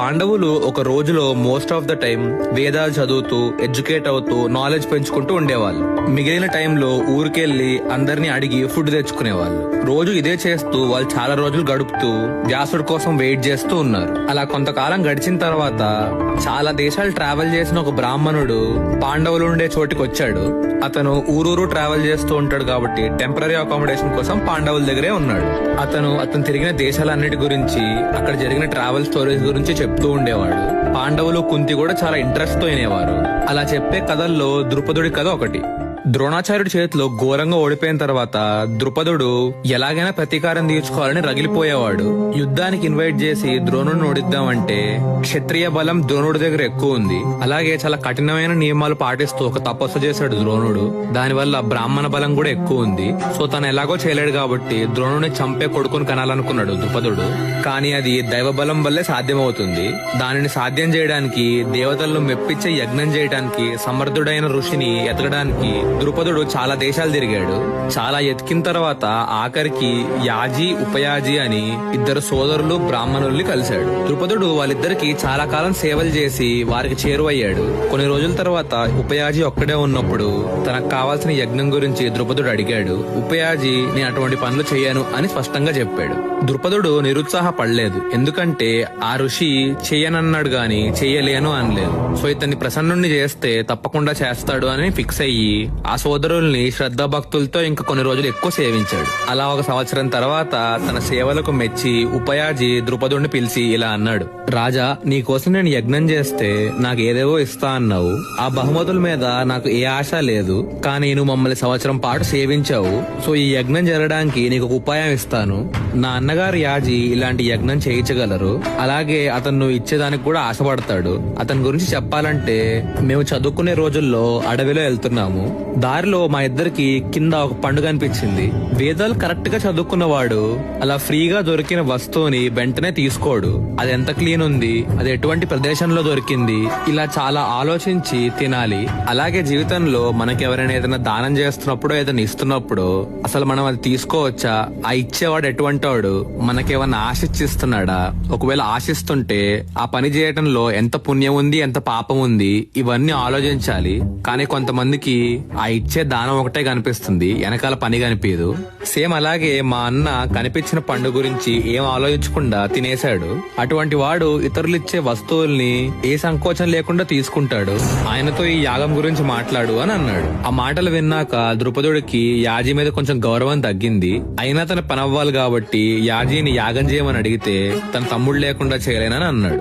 పాండవులు ఒక రోజులో మోస్ట్ ఆఫ్ ద టైం వేదాలు చదువుతూ ఎడ్యుకేట్ అవుతూ నాలెడ్జ్ పెంచుకుంటూ ఉండేవాళ్ళు. మిగిలిన టైంలో ఊరికెళ్లి అందరినీ అడిగి ఫుడ్ తెచ్చుకునేవాళ్ళు. రోజు ఇదే చేస్తూ వాళ్ళు చాలా రోజులు గడుపుతూ వ్యాసుడి కోసం వెయిట్ చేస్తూ ఉన్నారు. అలా కొంతకాలం గడిచిన తర్వాత చాలా దేశాలు ట్రావెల్ చేసిన ఒక బ్రాహ్మణుడు పాండవులు ఉండే చోటికి వచ్చాడు. అతను ఊరూరు ట్రావెల్ చేస్తూ ఉంటాడు కాబట్టి టెంపరీ అకామిడేషన్ కోసం పాండవుల దగ్గరే ఉన్నాడు. అతను తిరిగిన దేశాలన్నిటి గురించి, అక్కడ జరిగిన ట్రావెల్ స్టోరీస్ గురించి చెప్తూ ఉండేవాడు. పాండవులు కుంతి కూడా చాలా ఇంట్రెస్ట్ తో వినేవారు. అలా చెప్పే కథల్లో ద్రుపదుడి కథ ఒకటి. ద్రోణాచార్యుడి చేతిలో ఘోరంగా ఓడిపోయిన తర్వాత ద్రుపదుడు ఎలాగైనా ప్రతీకారం తీర్చుకోవాలని రగిలిపోయేవాడు. యుద్ధానికి ఇన్వైట్ చేసి ద్రోణుడిని ఓడిద్దామంటే క్షత్రియ బలం ద్రోణుడి దగ్గర ఎక్కువ ఉంది. అలాగే చాలా కఠినమైన నియమాలు పాటిస్తూ ఒక తపస్సు చేశాడు ద్రోణుడు. దానివల్ల బ్రాహ్మణ బలం కూడా ఎక్కువ ఉంది. సో తను ఎలాగో చేయలేడు కాబట్టి ద్రోణుడిని చంపే కొడుకుని కనాలనుకున్నాడు ద్రుపదుడు. కానీ అది దైవ బలం వల్లే సాధ్యమవుతుంది. దానిని సాధ్యం చేయడానికి, దేవతలను మెప్పించే యజ్ఞం చేయడానికి సమర్థుడైన ఋషిని ఎతకడానికి ద్రుపదుడు చాలా దేశాలు తిరిగాడు. చాలా ఎతికిన తర్వాత ఆఖరికి యాజీ ఉపయాజీ అని ఇద్దరు సోదరులు బ్రాహ్మణుల్ని కలిశాడు. ద్రుపదుడు వాళ్ళిద్దరికి చాలా కాలం సేవలు చేసి వారికి చేరువయ్యాడు. కొన్ని రోజుల తర్వాత ఉపయాజీ ఒక్కడే ఉన్నప్పుడు తనకు కావాల్సిన యజ్ఞం గురించి ద్రుపదుడు అడిగాడు. ఉపయాజీ నేను అటువంటి పనులు చేయను అని స్పష్టంగా చెప్పాడు. ద్రుపదుడు నిరుత్సాహపడలేదు. ఎందుకంటే ఆ ఋషి చెయ్యనన్నాడు గాని చెయ్యలేను అనలేదు. సో ఇతన్ని ప్రసన్నుణ్ణి చేస్తే తప్పకుండా చేస్తాడు అని ఫిక్స్ అయ్యి ఆ సోదరుల్ని శ్రద్ధాభక్తులతో ఇంకా కొన్ని రోజులు ఎక్కువ సేవించాడు. అలా ఒక సంవత్సరం తర్వాత తన సేవలకు మెచ్చి ఉపయాజీ ద్రుపదుడిని పిలిచి ఇలా అన్నాడు. రాజా, నీకోసం నేను యజ్ఞం చేస్తే నాకు ఏదేవో ఇస్తా అన్నావు. ఆ బహుమతుల మీద నాకు ఏ ఆశ లేదు. కానీ నువ్వు మమ్మల్ని సంవత్సరం పాటు సేవించావు. సో ఈ యజ్ఞం జరగడానికి నీకు ఒక ఉపాయం ఇస్తాను. నా అన్నగారు యాజీ ఇలాంటి యజ్ఞం చేయించగలరు. అలాగే అతను నువ్వు ఇచ్చేదానికి కూడా ఆశపడతాడు. అతని గురించి చెప్పాలంటే మేము చదువుకునే రోజుల్లో అడవిలో వెళ్తున్నాము. దారిలో మా ఇద్దరికి కింద ఒక పండు కనిపించింది. వేదాలు కరెక్ట్ గా చదువుకున్నవాడు అలా ఫ్రీగా దొరికిన వస్తువుని వెంటనే తీసుకోడు. అది ఎంత క్లీన్ ఉంది, అది ఎటువంటి ప్రదేశంలో దొరికింది, ఇలా చాలా ఆలోచించి తినాలి. అలాగే జీవితంలో మనకి ఎవరైనా ఏదైనా దానం చేస్తున్నప్పుడు ఏదైనా ఇస్తున్నప్పుడు అసలు మనం అది తీసుకోవచ్చా, ఆ ఇచ్చేవాడు ఎటువంటి వాడు, మనకేమన్నా ఆశిస్తున్నాడా, ఒకవేళ ఆశిస్తుంటే ఆ పని చేయటంలో ఎంత పుణ్యం ఉంది, ఎంత పాపం ఉంది, ఇవన్నీ ఆలోచించాలి. కానీ కొంతమందికి ఆ ఇచ్చే దానం ఒకటే కనిపిస్తుంది, వెనకాల పని కనిపించదు. సేమ్ అలాగే మా అన్న కనిపించిన పండు గురించి ఏం ఆలోచించకుండా తినేశాడు. అటువంటి వాడు ఇతరులిచ్చే వస్తువుల్ని ఏ సంకోచం లేకుండా తీసుకుంటాడు. ఆయనతో ఈ యాగం గురించి మాట్లాడు అని అన్నాడు. ఆ మాటలు విన్నాక ద్రుపదుడికి యాజీ మీద కొంచెం గౌరవం తగ్గింది. అయినా తన పనవ్వాలి కాబట్టి యాజీని యాగం చేయమని అడిగితే తన తమ్ముడు లేకుండా చేయలేనని అన్నాడు.